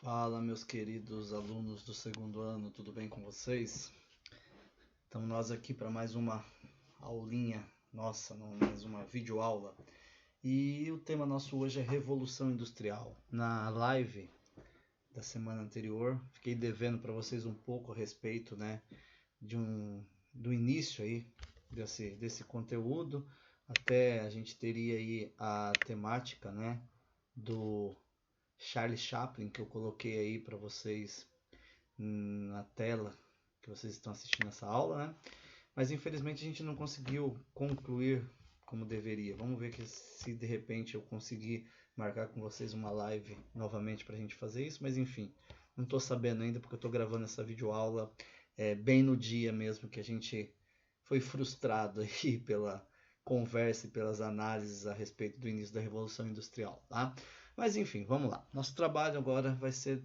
Fala, meus queridos alunos do segundo ano, tudo bem com vocês? Estamos nós aqui para mais uma aulinha nossa, mais uma videoaula. E o tema nosso hoje é Revolução Industrial. Na live da semana anterior, fiquei devendo para vocês um pouco a respeito, do início aí desse conteúdo. Até a gente teria aí a temática, do Charlie Chaplin, que eu coloquei aí para vocês na tela que vocês estão assistindo essa aula, né? Mas infelizmente a gente não conseguiu concluir como deveria. Vamos ver se de repente eu conseguir marcar com vocês uma live novamente para a gente fazer isso, mas enfim, não estou sabendo ainda porque eu estou gravando essa videoaula bem no dia mesmo que a gente foi frustrado aí pela conversa e pelas análises a respeito do início da Revolução Industrial, tá? Mas enfim, vamos lá. Nosso trabalho agora vai ser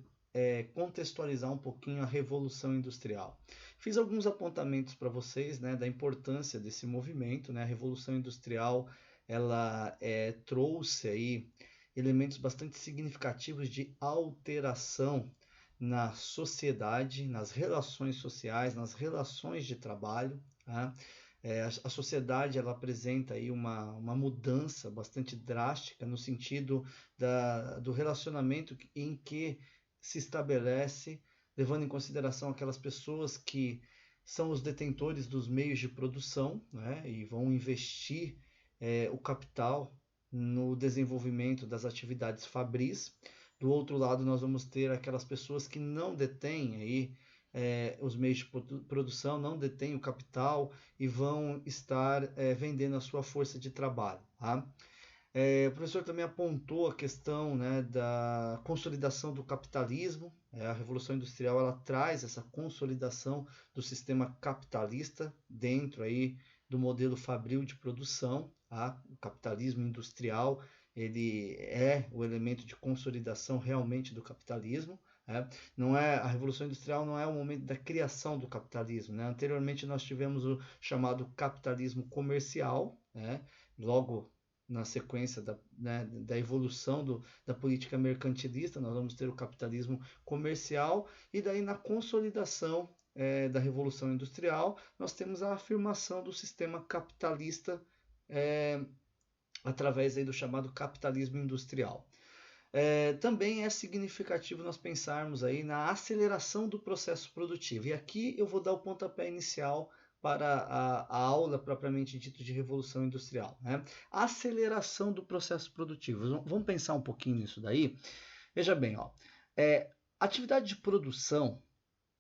contextualizar um pouquinho a Revolução Industrial. Fiz alguns apontamentos para vocês, da importância desse movimento, A Revolução Industrial, ela trouxe aí elementos bastante significativos de alteração na sociedade, nas relações sociais, nas relações de trabalho, tá? A sociedade ela apresenta aí uma mudança bastante drástica no sentido do relacionamento em que se estabelece, levando em consideração aquelas pessoas que são os detentores dos meios de produção, e vão investir o capital no desenvolvimento das atividades fabris. Do outro lado, nós vamos ter aquelas pessoas que não detêm aí os meios de produção, não detêm o capital e vão estar vendendo a sua força de trabalho. Tá? O professor também apontou a questão da consolidação do capitalismo. A Revolução Industrial ela traz essa consolidação do sistema capitalista dentro aí do modelo fabril de produção. Tá? O capitalismo industrial ele é o elemento de consolidação realmente do capitalismo. Não é, a Revolução Industrial não é o momento da criação do capitalismo. Anteriormente nós tivemos o chamado capitalismo comercial, logo na sequência da evolução da política mercantilista, nós vamos ter o capitalismo comercial, e daí na consolidação da Revolução Industrial, nós temos a afirmação do sistema capitalista através aí do chamado capitalismo industrial. Também é significativo nós pensarmos aí na aceleração do processo produtivo. E aqui eu vou dar o pontapé inicial para a aula propriamente dita de Revolução Industrial. A aceleração do processo produtivo. Vamos pensar um pouquinho nisso daí? Veja bem, atividade de produção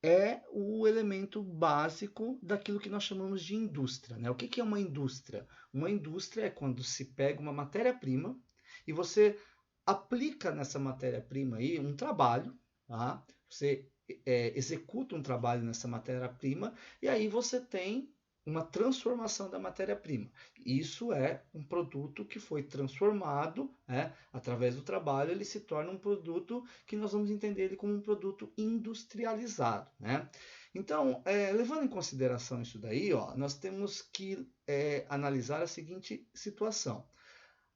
é o elemento básico daquilo que nós chamamos de indústria. O que é uma indústria? Uma indústria é quando se pega uma matéria-prima e você aplica nessa matéria-prima aí um trabalho, tá? Você executa um trabalho nessa matéria-prima e aí você tem uma transformação da matéria-prima. Isso é um produto que foi transformado, através do trabalho, ele se torna um produto que nós vamos entender ele como um produto industrializado. Então, levando em consideração isso daí, nós temos que analisar a seguinte situação.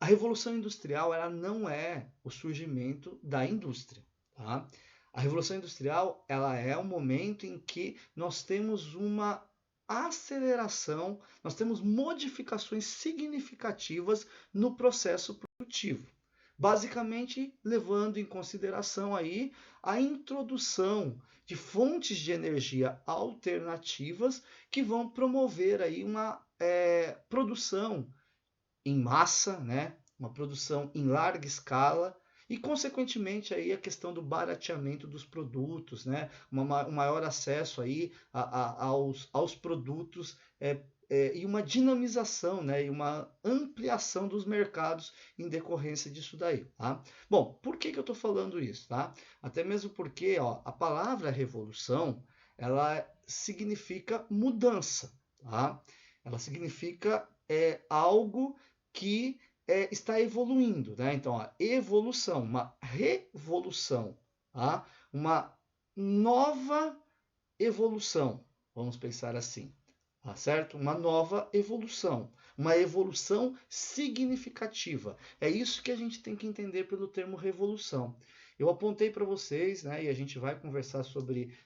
A Revolução Industrial ela não é o surgimento da indústria. Tá? A Revolução Industrial ela é o momento em que nós temos uma aceleração, nós temos modificações significativas no processo produtivo. Basicamente, levando em consideração aí a introdução de fontes de energia alternativas que vão promover aí uma produção em massa, uma produção em larga escala e, consequentemente, aí a questão do barateamento dos produtos, um maior acesso aí aos produtos e uma dinamização, e uma ampliação dos mercados em decorrência disso daí. Tá? Bom, por que eu estou falando isso? Tá? Até mesmo porque a palavra revolução ela significa mudança. Tá? Ela significa algo que está evoluindo. Então, evolução, uma revolução, tá? Uma nova evolução, vamos pensar assim, tá certo? Uma nova evolução, uma evolução significativa. É isso que a gente tem que entender pelo termo revolução. Eu apontei para vocês, né, e a gente vai conversar sobre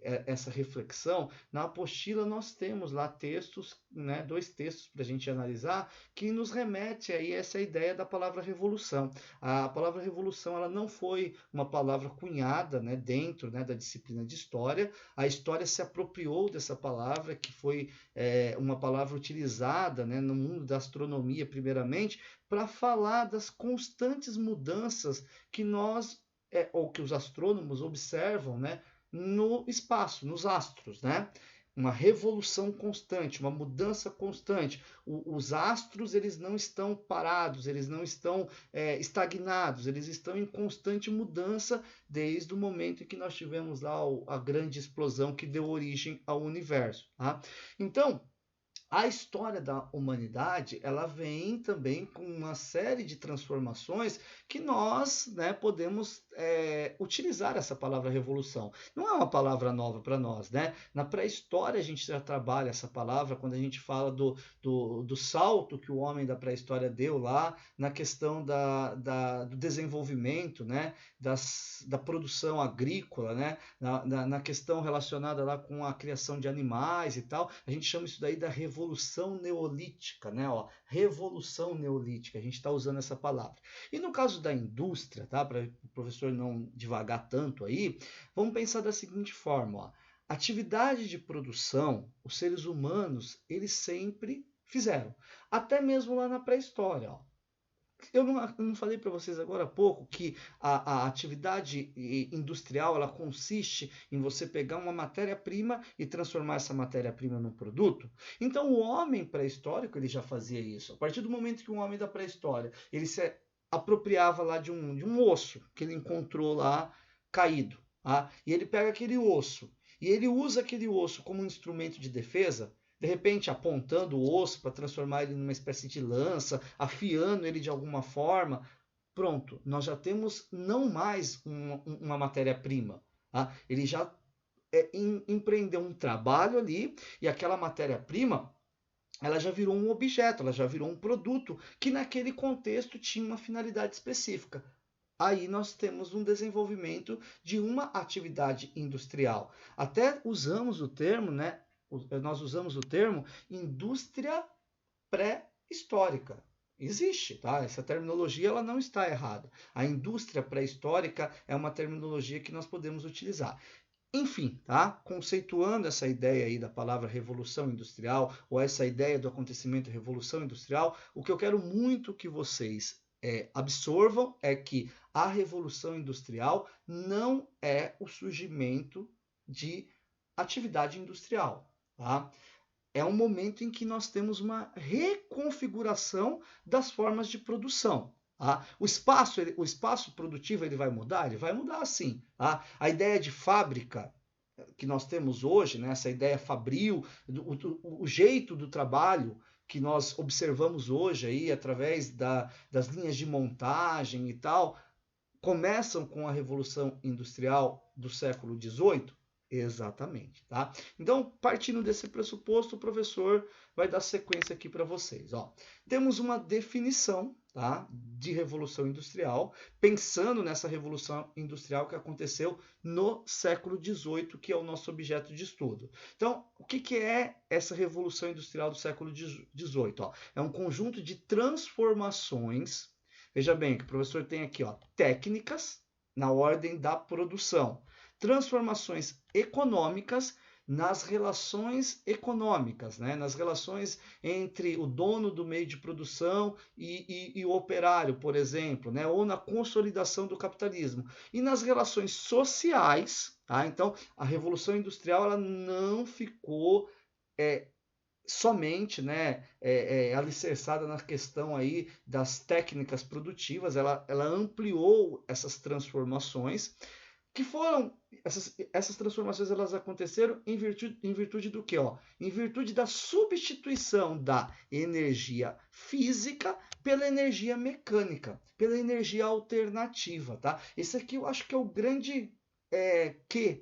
essa reflexão. Na apostila nós temos lá textos, né, 2 textos para a gente analisar, que nos remete aí a essa ideia da palavra revolução. A palavra revolução ela não foi uma palavra cunhada, né, dentro, né, da disciplina de história. A história se apropriou dessa palavra, que foi uma palavra utilizada, né, no mundo da astronomia, primeiramente, para falar das constantes mudanças que nós, ou que os astrônomos observam, né, no espaço, nos astros, né? Uma revolução constante, uma mudança constante. Os astros eles não estão parados, eles não estão estagnados, eles estão em constante mudança desde o momento em que nós tivemos lá a grande explosão que deu origem ao universo. Tá? Então, a história da humanidade ela vem também com uma série de transformações que nós, né, podemos utilizar essa palavra revolução. Não é uma palavra nova para nós, né? Na pré-história a gente já trabalha essa palavra quando a gente fala do salto que o homem da pré-história deu lá na questão do desenvolvimento, né? Da produção agrícola, né? Na questão relacionada lá com a criação de animais e tal. A gente chama isso daí da Revolução Neolítica, né? Ó, Revolução Neolítica, a gente está usando essa palavra. E no caso da indústria, tá? Para o professor não devagar tanto aí, vamos pensar da seguinte forma, ó. Atividade de produção, os seres humanos, eles sempre fizeram. Até mesmo lá na pré-história, ó. Eu não falei para vocês agora há pouco que a atividade industrial ela consiste em você pegar uma matéria-prima e transformar essa matéria-prima num produto? Então o homem pré-histórico ele já fazia isso. A partir do momento que o homem da pré-história ele se apropriava lá de um osso que ele encontrou lá caído, tá? E ele pega aquele osso e ele usa aquele osso como um instrumento de defesa, de repente apontando o osso para transformar ele numa espécie de lança, afiando ele de alguma forma, pronto, nós já temos não mais uma matéria-prima. Tá? Ele já empreendeu um trabalho ali e aquela matéria-prima ela já virou um objeto, ela já virou um produto que naquele contexto tinha uma finalidade específica. Aí nós temos um desenvolvimento de uma atividade industrial. Até usamos o termo, né? Nós usamos o termo indústria pré-histórica. Existe, tá? Essa terminologia ela não está errada. A indústria pré-histórica é uma terminologia que nós podemos utilizar. Enfim, tá? Conceituando essa ideia aí da palavra revolução industrial ou essa ideia do acontecimento revolução industrial, o que eu quero muito que vocês absorvam é que a revolução industrial não é o surgimento de atividade industrial. Tá? É um momento em que nós temos uma reconfiguração das formas de produção. Tá? O espaço produtivo ele vai mudar? Ele vai mudar sim. Tá? A ideia de fábrica que nós temos hoje, né, essa ideia fabril, o jeito do trabalho que nós observamos hoje aí através das linhas de montagem e tal, começam com a Revolução Industrial do século XVIII? Exatamente, tá? Então, partindo desse pressuposto, o professor vai dar sequência aqui para vocês. Ó. Temos uma definição, tá, de revolução industrial, pensando nessa revolução industrial que aconteceu no século XVIII, que é o nosso objeto de estudo. Então, o que é essa revolução industrial do século XVIII? Ó? É um conjunto de transformações. Veja bem que o professor tem aqui, ó, técnicas na ordem da produção. Transformações econômicas nas relações econômicas, né? Nas relações entre o dono do meio de produção e o operário, por exemplo, né? Ou na consolidação do capitalismo. E nas relações sociais, tá? Então, a Revolução Industrial ela não ficou somente, né, alicerçada na questão aí das técnicas produtivas, ela ampliou essas transformações, que foram, essas transformações elas aconteceram em virtude do quê? Ó? Em virtude da substituição da energia física pela energia mecânica, pela energia alternativa. Tá? Esse aqui eu acho que é o grande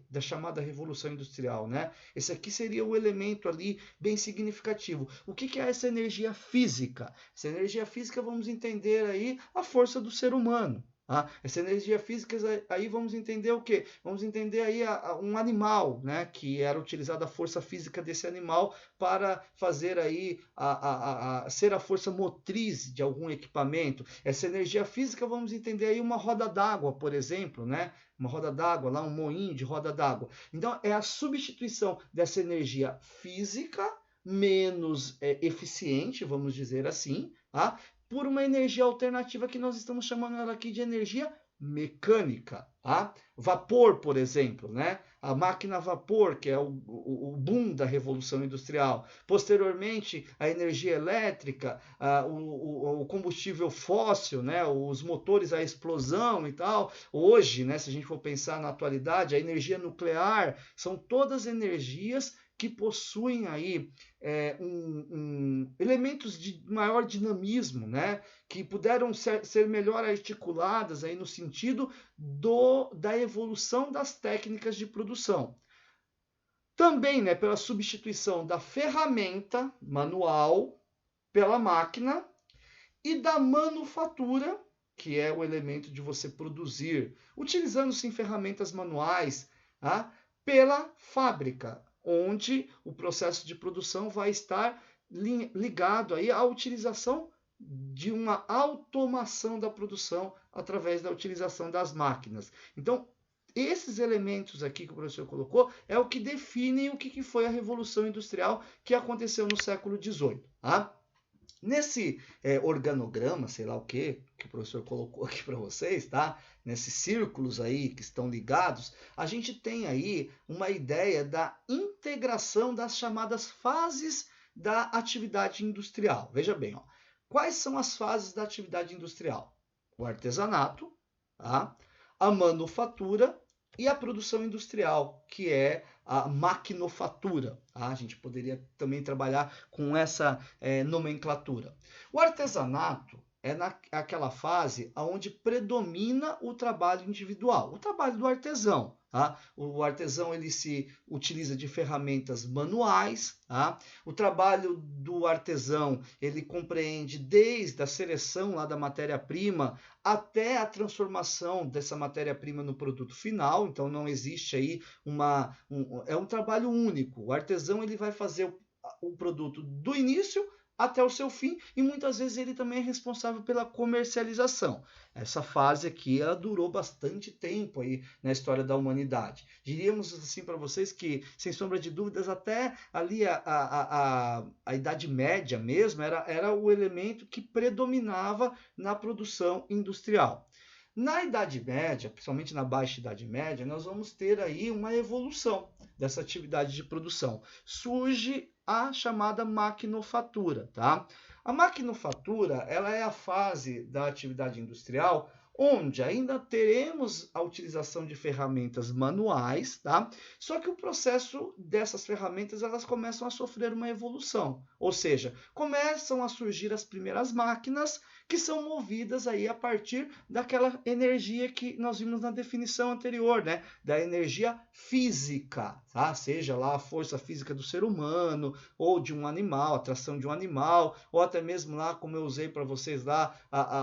da chamada Revolução Industrial. Né? Esse aqui seria o elemento ali bem significativo. O que é essa energia física? Essa energia física vamos entender aí a força do ser humano. Tá? Essa energia física, aí vamos entender o quê? Vamos entender aí um animal, né? Que era utilizada a força física desse animal para fazer aí ser a força motriz de algum equipamento. Essa energia física, vamos entender aí uma roda d'água, por exemplo, né? Uma roda d'água, lá um moinho de roda d'água. Então, é a substituição dessa energia física menos eficiente, vamos dizer assim, tá? Por uma energia alternativa que nós estamos chamando ela aqui de energia mecânica. Tá? Vapor, por exemplo, né? A máquina a vapor, que é o boom da Revolução Industrial. Posteriormente, a energia elétrica, o combustível fóssil, né? Os motores a explosão e tal. Hoje, né, se a gente for pensar na atualidade, a energia nuclear são todas energias que possuem aí elementos de maior dinamismo, né? Que puderam ser melhor articuladas aí no sentido da evolução das técnicas de produção. Também, né, pela substituição da ferramenta manual pela máquina e da manufatura, que é o elemento de você produzir, utilizando sim ferramentas manuais, tá? Pela fábrica, onde o processo de produção vai estar ligado aí à utilização de uma automação da produção através da utilização das máquinas. Então, esses elementos aqui que o professor colocou é o que definem o que foi a Revolução Industrial que aconteceu no século XVIII. Tá? Nesse organograma, sei lá o que o professor colocou aqui para vocês, tá? Nesses círculos aí que estão ligados, a gente tem aí uma ideia da integração das chamadas fases da atividade industrial. Veja bem, ó, quais são as fases da atividade industrial? O artesanato, tá? A manufatura e a produção industrial, que é a maquinofatura. Tá? A gente poderia também trabalhar com essa nomenclatura. O artesanato é aquela fase onde predomina o trabalho individual, o trabalho do artesão. Tá? O artesão ele se utiliza de ferramentas manuais. Tá? O trabalho do artesão ele compreende desde a seleção lá da matéria-prima até a transformação dessa matéria-prima no produto final. Então não existe aí é um trabalho único. O artesão ele vai fazer o produto do início até o seu fim e muitas vezes ele também é responsável pela comercialização. Essa fase aqui ela durou bastante tempo aí na história da humanidade. Diríamos assim para vocês que, sem sombra de dúvidas, até ali a Idade Média mesmo era o elemento que predominava na produção industrial. Na Idade Média, principalmente na Baixa Idade Média, nós vamos ter aí uma evolução dessa atividade de produção. Surge a chamada maquinofatura, tá? A maquinofatura, ela é a fase da atividade industrial onde ainda teremos a utilização de ferramentas manuais, tá? Só que o processo dessas ferramentas, elas começam a sofrer uma evolução, ou seja, começam a surgir as primeiras máquinas que são movidas aí a partir daquela energia que nós vimos na definição anterior, né? Da energia física, tá? Seja lá a força física do ser humano, ou de um animal, a atração de um animal, ou até mesmo lá, como eu usei para vocês lá,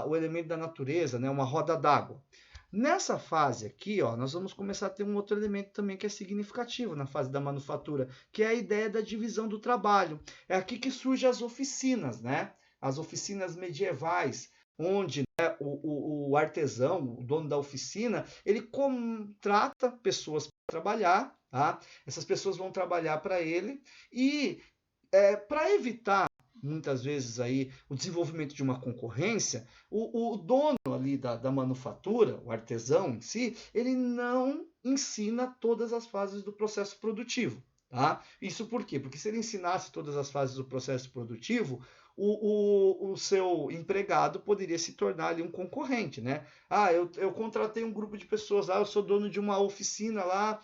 o elemento da natureza, né? Uma roda d'água. Nessa fase aqui, ó, nós vamos começar a ter um outro elemento também que é significativo na fase da manufatura, que é a ideia da divisão do trabalho. É aqui que surgem as oficinas, né? As oficinas medievais, onde né, o artesão, o dono da oficina, ele contrata pessoas para trabalhar, tá? Essas pessoas vão trabalhar para ele e para evitar muitas vezes aí o desenvolvimento de uma concorrência, o dono ali da manufatura, o artesão em si, ele não ensina todas as fases do processo produtivo. Tá? Isso por quê? Porque se ele ensinasse todas as fases do processo produtivo, o seu empregado poderia se tornar ali um concorrente, né? Eu contratei um grupo de pessoas lá, eu sou dono de uma oficina lá,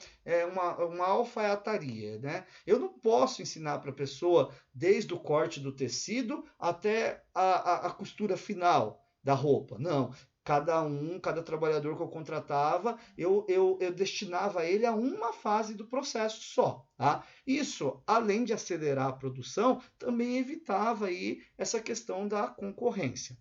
uma alfaiataria, né? Eu não posso ensinar para a pessoa desde o corte do tecido até a costura final da roupa. Não. Cada trabalhador que eu contratava, eu destinava ele a uma fase do processo só. Tá? Isso, além de acelerar a produção, também evitava aí essa questão da concorrência.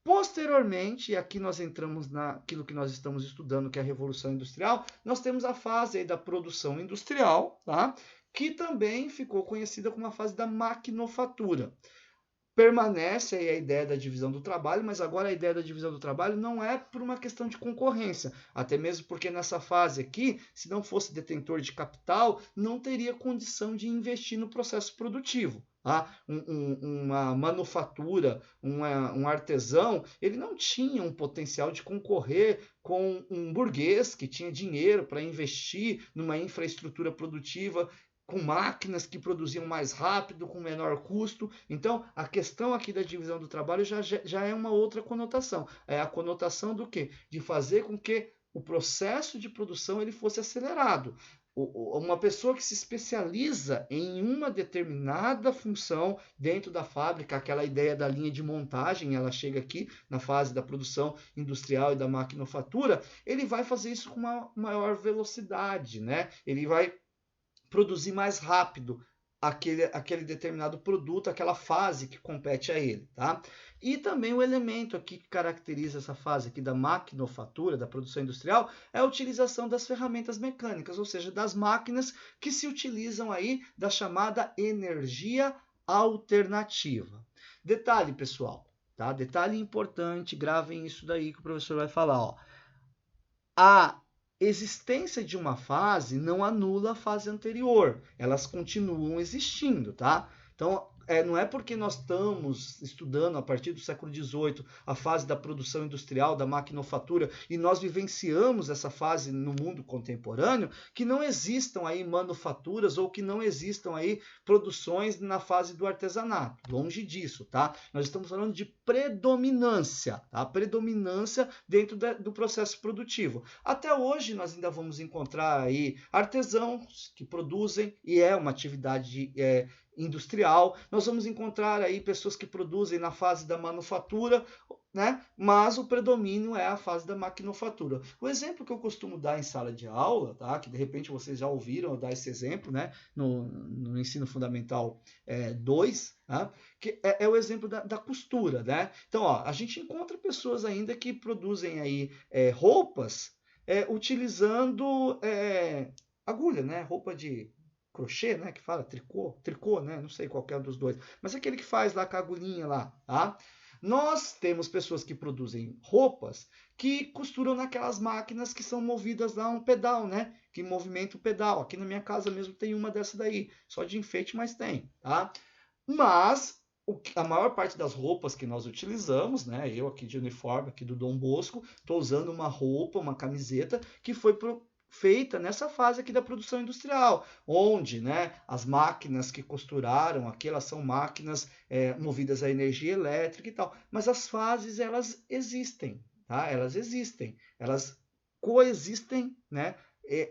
Posteriormente, e aqui nós entramos naquilo que nós estamos estudando, que é a Revolução Industrial, nós temos a fase aí da produção industrial, tá? Que também ficou conhecida como a fase da maquinofatura. Permanece aí a ideia da divisão do trabalho, mas agora a ideia da divisão do trabalho não é por uma questão de concorrência, até mesmo porque nessa fase aqui, se não fosse detentor de capital, não teria condição de investir no processo produtivo. Uma manufatura, um artesão, ele não tinha um potencial de concorrer com um burguês que tinha dinheiro para investir numa infraestrutura produtiva com máquinas que produziam mais rápido, com menor custo. Então, a questão aqui da divisão do trabalho já é uma outra conotação. É a conotação do quê? De fazer com que o processo de produção ele fosse acelerado. Uma pessoa que se especializa em uma determinada função dentro da fábrica, aquela ideia da linha de montagem, ela chega aqui na fase da produção industrial e da maquinofatura, ele vai fazer isso com uma maior velocidade, né? Ele vai produzir mais rápido aquele determinado produto, aquela fase que compete a ele, tá? E também o elemento aqui que caracteriza essa fase aqui da maquinofatura, da produção industrial, é a utilização das ferramentas mecânicas, ou seja, das máquinas que se utilizam aí da chamada energia alternativa. Detalhe, pessoal, tá? Detalhe importante, gravem isso daí que o professor vai falar, ó. A existência de uma fase não anula a fase anterior, elas continuam existindo, tá? Então, não é porque nós estamos estudando a partir do século XVIII a fase da produção industrial, da maquinofatura, e nós vivenciamos essa fase no mundo contemporâneo, que não existam aí manufaturas ou que não existam aí produções na fase do artesanato. Longe disso, tá? Nós estamos falando de predominância, tá? Predominância dentro do processo produtivo. Até hoje nós ainda vamos encontrar aí artesãos que produzem, e é uma atividade industrial, nós vamos encontrar aí pessoas que produzem na fase da manufatura, né? Mas o predomínio é a fase da maquinofatura. O exemplo que eu costumo dar em sala de aula, tá? Que de repente vocês já ouviram eu dar esse exemplo, né? No ensino fundamental 2, tá? Que é o exemplo da costura, né? Então, ó, a gente encontra pessoas ainda que produzem aí roupas utilizando agulha, né? Roupa de crochê, né, que fala tricô, né, não sei qual é um dos dois, mas aquele que faz lá com a agulhinha lá, tá? Nós temos pessoas que produzem roupas que costuram naquelas máquinas que são movidas lá um pedal, né, que movimenta o pedal. Aqui na minha casa mesmo tem uma dessa daí, só de enfeite, mas tem, tá? Mas a maior parte das roupas que nós utilizamos, né, eu aqui de uniforme, aqui do Dom Bosco, estou usando uma roupa, uma camiseta que foi feita nessa fase aqui da produção industrial, onde, né, as máquinas que costuraram aqui, elas são máquinas movidas a energia elétrica e tal, mas as fases, elas existem, tá? Elas existem, elas coexistem, né?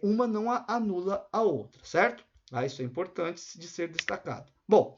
Uma não anula a outra, certo? Isso é importante de ser destacado. Bom,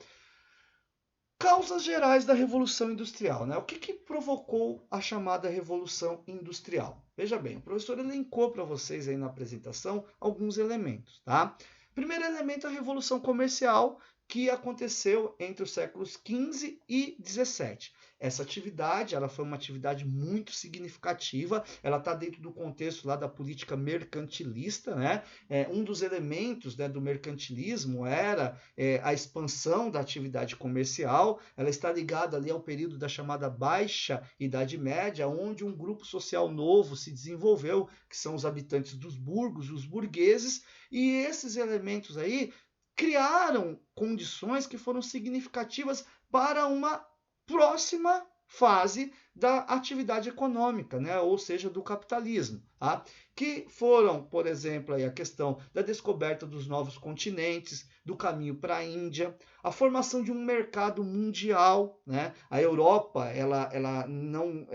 causas gerais da Revolução Industrial, né? O que provocou a chamada Revolução Industrial? Veja bem, o professor elencou para vocês aí na apresentação alguns elementos, tá? Primeiro elemento é a Revolução Comercial, que aconteceu entre os séculos XV e XVII. Essa atividade, ela foi uma atividade muito significativa, ela está dentro do contexto lá da política mercantilista, né? Um dos elementos, né, do mercantilismo era a expansão da atividade comercial, ela está ligada ali ao período da chamada Baixa Idade Média, onde um grupo social novo se desenvolveu, que são os habitantes dos burgos, os burgueses, e esses elementos aí criaram condições que foram significativas para uma próxima fase da atividade econômica, né? Ou seja, do capitalismo, tá? Que foram, por exemplo, aí a questão da descoberta dos novos continentes, do caminho para a Índia, a formação de um mercado mundial, né? A Europa, ela não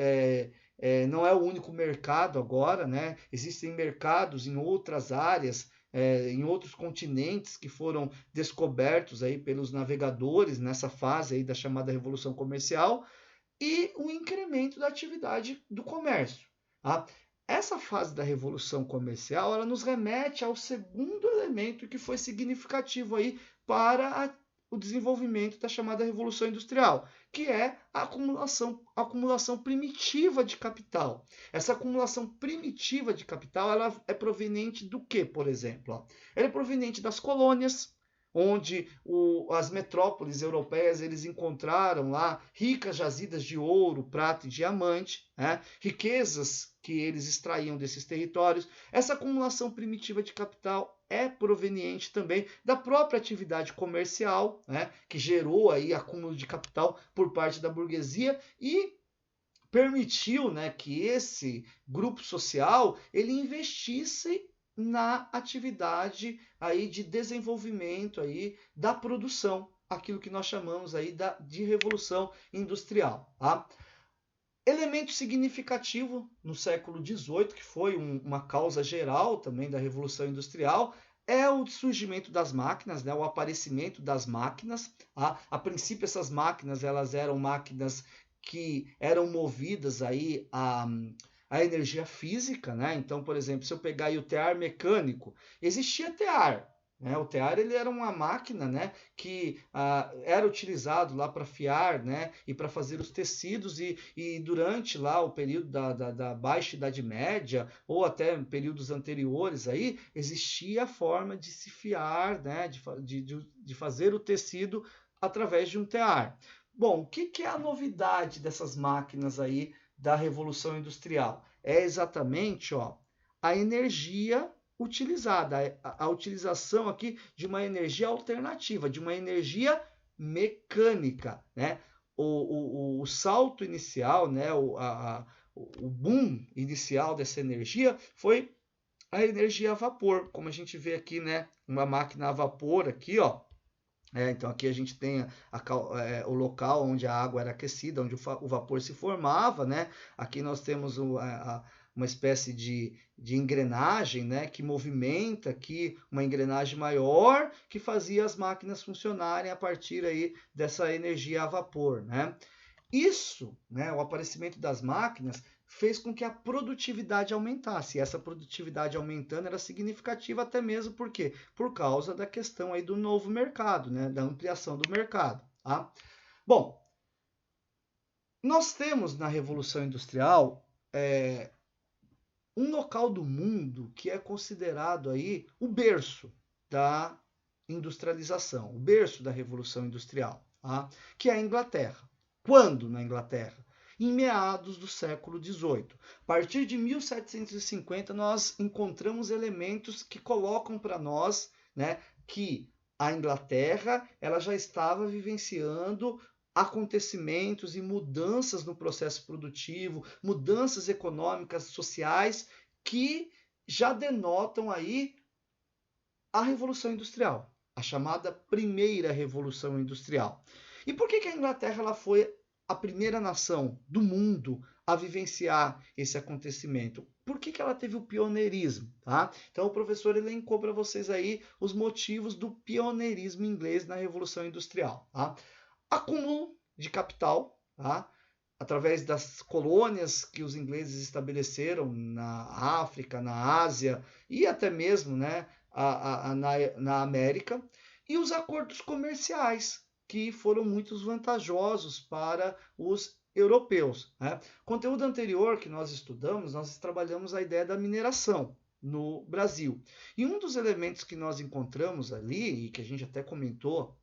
não é o único mercado agora, né? Existem mercados em outras áreas, em outros continentes que foram descobertos aí pelos navegadores nessa fase aí da chamada Revolução Comercial, e o incremento da atividade do comércio. Tá? Essa fase da Revolução Comercial, ela nos remete ao segundo elemento que foi significativo aí para o desenvolvimento da chamada Revolução Industrial, que é a acumulação primitiva de capital. Essa acumulação primitiva de capital, ela é proveniente do que, por exemplo? Ela é proveniente das colônias, onde as metrópoles europeias eles encontraram lá ricas jazidas de ouro, prata e diamante, né? Riquezas que eles extraíam desses territórios. Essa acumulação primitiva de capital é proveniente também da própria atividade comercial, né? Que gerou aí acúmulo de capital por parte da burguesia e permitiu, né, que esse grupo social ele investisse na atividade aí de desenvolvimento aí da produção, aquilo que nós chamamos aí de revolução industrial. Tá? Elemento significativo no século XVIII, que foi uma causa geral também da revolução industrial, é o surgimento das máquinas, né, o aparecimento das máquinas. A princípio essas máquinas elas eram máquinas que eram movidas aí a energia física, né? Então, por exemplo, se eu pegar aí o tear mecânico, existia tear, né? O tear ele era uma máquina, né, que era utilizado lá para fiar, né, e para fazer os tecidos e durante lá o período da Baixa Idade Média ou até períodos anteriores aí existia a forma de se fiar, né, de fazer o tecido através de um tear. Bom, o que é a novidade dessas máquinas aí da Revolução Industrial? É exatamente a energia utilizada, a utilização aqui de uma energia alternativa, de uma energia mecânica. Né? O salto inicial, né? O boom inicial dessa energia foi a energia a vapor, como a gente vê aqui, né? Uma máquina a vapor aqui, ó. Então aqui a gente tem o local onde a água era aquecida, onde o vapor se formava, né? Aqui nós temos uma espécie de engrenagem, né? Que movimenta aqui uma engrenagem maior que fazia as máquinas funcionarem a partir aí dessa energia a vapor, né? Isso, né? O aparecimento das máquinas fez com que a produtividade aumentasse. E essa produtividade aumentando era significativa até mesmo por quê? Por causa da questão aí do novo mercado, né? Da ampliação do mercado. Tá? Bom, nós temos na Revolução Industrial um local do mundo que é considerado aí o berço da industrialização, o berço da Revolução Industrial, tá? Que é a Inglaterra. Quando na Inglaterra? Em meados do século XVIII. A partir de 1750, nós encontramos elementos que colocam para nós, né, que a Inglaterra ela já estava vivenciando acontecimentos e mudanças no processo produtivo, mudanças econômicas, sociais, que já denotam aí a Revolução Industrial, a chamada Primeira Revolução Industrial. E por que a Inglaterra ela foi a primeira nação do mundo a vivenciar esse acontecimento? Por que ela teve o pioneirismo? Tá? Então o professor elencou para vocês aí os motivos do pioneirismo inglês na Revolução Industrial. Tá? Acúmulo de capital, tá? Através das colônias que os ingleses estabeleceram na África, na Ásia e até mesmo, né, na América, e os acordos comerciais, que foram muito vantajosos para os europeus. Né? Conteúdo anterior que nós estudamos, nós trabalhamos a ideia da mineração no Brasil. E um dos elementos que nós encontramos ali, e que a gente até comentou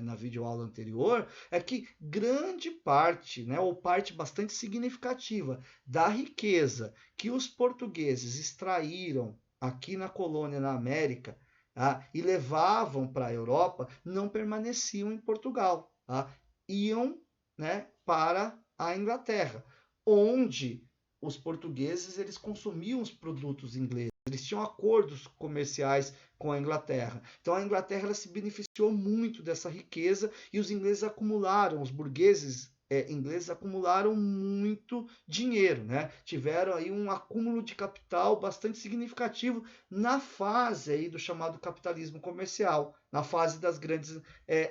na videoaula anterior, é que grande parte, né, ou parte bastante significativa da riqueza que os portugueses extraíram aqui na colônia na América, tá, e levavam para a Europa, não permaneciam em Portugal. Tá? Iam, né, para a Inglaterra, onde os portugueses eles consumiam os produtos ingleses. Eles tinham acordos comerciais com a Inglaterra. Então a Inglaterra ela se beneficiou muito dessa riqueza e os ingleses acumularam, os burgueses ingleses acumularam muito dinheiro, né? Tiveram aí um acúmulo de capital bastante significativo na fase aí do chamado capitalismo comercial, na fase das grandes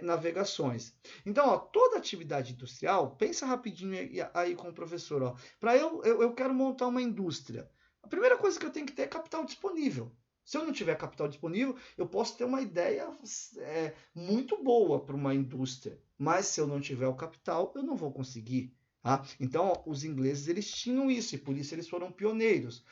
navegações. Então, toda atividade industrial, pensa rapidinho aí com o professor, para eu quero montar uma indústria. A primeira coisa que eu tenho que ter é capital disponível. Se eu não tiver capital disponível, eu posso ter uma ideia muito boa para uma indústria, mas se eu não tiver o capital, eu não vou conseguir. Tá? Então, os ingleses eles tinham isso e por isso eles foram pioneiros.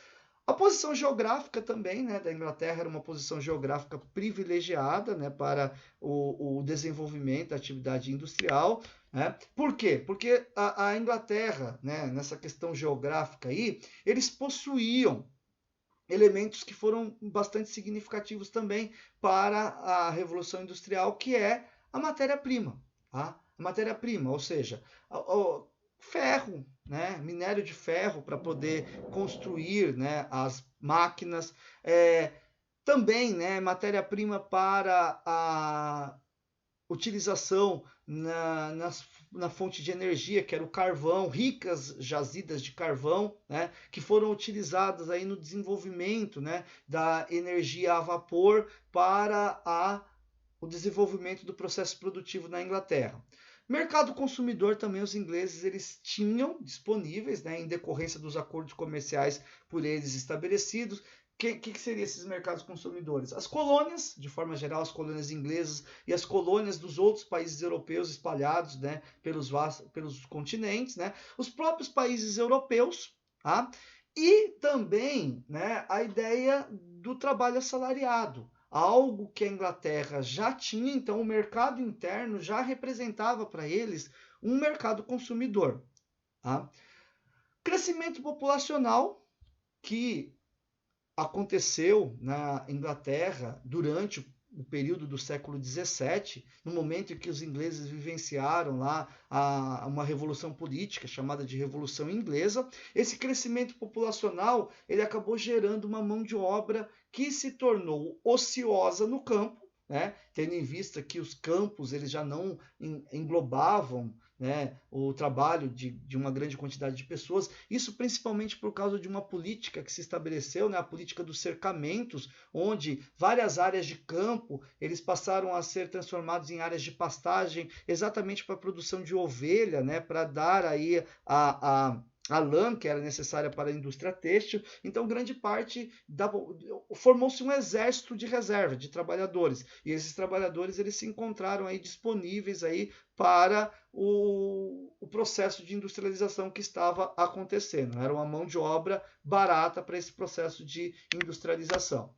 A posição geográfica também, né, da Inglaterra era uma posição geográfica privilegiada, né, para o desenvolvimento da atividade industrial. Né? Por quê? Porque a Inglaterra, né, nessa questão geográfica aí, eles possuíam elementos que foram bastante significativos também para a Revolução Industrial, que é a matéria-prima. Tá? A matéria-prima, ou seja, o ferro, né? Minério de ferro para poder construir, né, as máquinas. Também, né, matéria-prima para a utilização na fonte de energia, que era o carvão, ricas jazidas de carvão, né, que foram utilizadas aí no desenvolvimento, né, da energia a vapor para o desenvolvimento do processo produtivo na Inglaterra. Mercado consumidor também os ingleses eles tinham disponíveis, né, em decorrência dos acordos comerciais por eles estabelecidos. Que seriam esses mercados consumidores? As colônias, de forma geral, as colônias inglesas e as colônias dos outros países europeus espalhados, né, pelos continentes, né, os próprios países europeus, tá? E também, né, a ideia do trabalho assalariado, algo que a Inglaterra já tinha, então o mercado interno já representava para eles um mercado consumidor. Tá? Crescimento populacional que aconteceu na Inglaterra durante o período do século XVII, no momento em que os ingleses vivenciaram lá uma revolução política chamada de Revolução Inglesa. Esse crescimento populacional ele acabou gerando uma mão de obra que se tornou ociosa no campo, né? Tendo em vista que os campos eles já não englobavam, né, o trabalho de uma grande quantidade de pessoas, isso principalmente por causa de uma política que se estabeleceu, né, a política dos cercamentos, onde várias áreas de campo eles passaram a ser transformados em áreas de pastagem, exatamente para a produção de ovelha, né, para dar aí a lã que era necessária para a indústria têxtil. Então, grande parte formou-se um exército de reserva de trabalhadores. E esses trabalhadores eles se encontraram aí disponíveis aí para o processo de industrialização que estava acontecendo. Era uma mão de obra barata para esse processo de industrialização.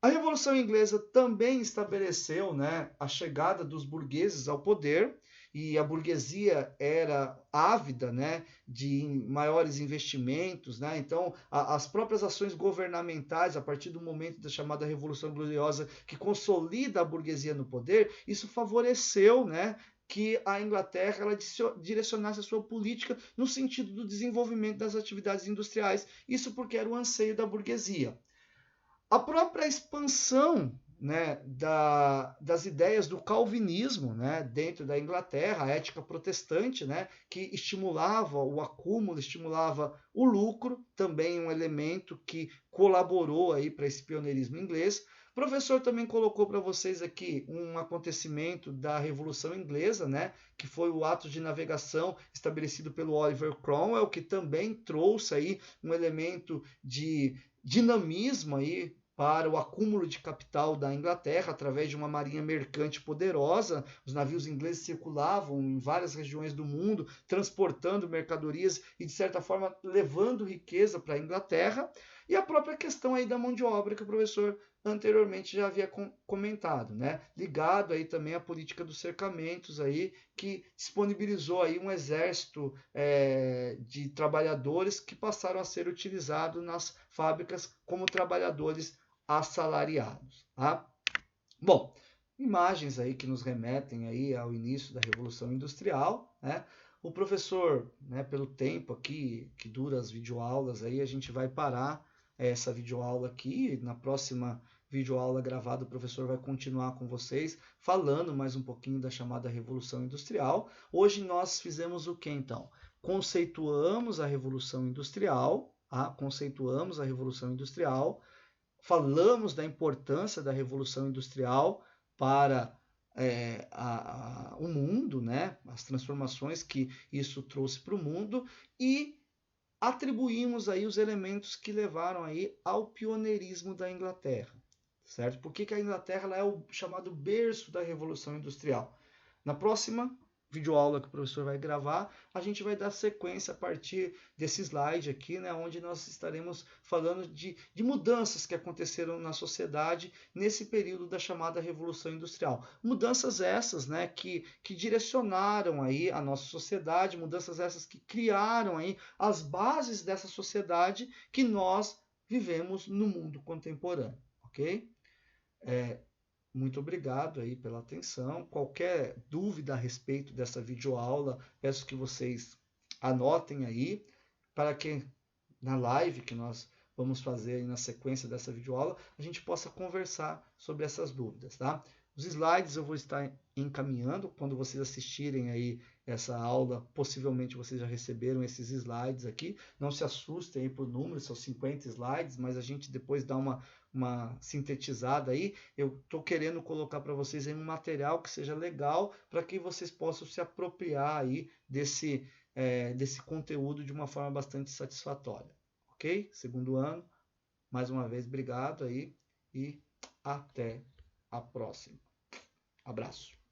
A Revolução Inglesa também estabeleceu, né, a chegada dos burgueses ao poder, e a burguesia era ávida, né, de maiores investimentos, né? Então as próprias ações governamentais, a partir do momento da chamada Revolução Gloriosa, que consolida a burguesia no poder, isso favoreceu, né, que a Inglaterra ela direcionasse a sua política no sentido do desenvolvimento das atividades industriais, isso porque era o anseio da burguesia. A própria expansão, né, das ideias do calvinismo, né, dentro da Inglaterra, a ética protestante, né, que estimulava o acúmulo, estimulava o lucro, também um elemento que colaborou aí para esse pioneirismo inglês. O professor também colocou para vocês aqui um acontecimento da Revolução Inglesa, né, que foi o ato de navegação estabelecido pelo Oliver Cromwell, que também trouxe aí um elemento de dinamismo aí para o acúmulo de capital da Inglaterra através de uma marinha mercante poderosa. Os navios ingleses circulavam em várias regiões do mundo, transportando mercadorias e, de certa forma, levando riqueza para a Inglaterra. E a própria questão aí da mão de obra que o professor anteriormente já havia comentado, né? Ligado aí também à política dos cercamentos aí, que disponibilizou aí um exército de trabalhadores que passaram a ser utilizados nas fábricas como trabalhadores assalariados. Tá? Bom, imagens aí que nos remetem aí ao início da Revolução Industrial, né? O professor, né, pelo tempo aqui que dura as videoaulas aí, a gente vai parar essa videoaula aqui. Na próxima videoaula gravada, o professor vai continuar com vocês, falando mais um pouquinho da chamada Revolução Industrial. Hoje nós fizemos o que, então? Conceituamos a Revolução Industrial, conceituamos a Revolução Industrial, falamos da importância da Revolução Industrial para o mundo, né? As transformações que isso trouxe para o mundo, e atribuímos aí os elementos que levaram aí ao pioneirismo da Inglaterra, certo? Por que a Inglaterra ela é o chamado berço da Revolução Industrial? Na próxima videoaula que o professor vai gravar, a gente vai dar sequência a partir desse slide aqui, né, onde nós estaremos falando de mudanças que aconteceram na sociedade nesse período da chamada Revolução Industrial. Mudanças essas, né, que direcionaram aí a nossa sociedade, mudanças essas que criaram aí as bases dessa sociedade que nós vivemos no mundo contemporâneo, ok? Muito obrigado aí pela atenção. Qualquer dúvida a respeito dessa videoaula, peço que vocês anotem aí, para que na live que nós vamos fazer aí na sequência dessa videoaula, a gente possa conversar sobre essas dúvidas, tá? Os slides eu vou estar encaminhando, quando vocês assistirem aí essa aula, possivelmente vocês já receberam esses slides aqui. Não se assustem aí por números, são 50 slides, mas a gente depois dá uma sintetizada aí. Eu estou querendo colocar para vocês aí um material que seja legal para que vocês possam se apropriar aí desse conteúdo de uma forma bastante satisfatória. Ok? Segundo ano, mais uma vez, obrigado aí e até a próxima. Abraço.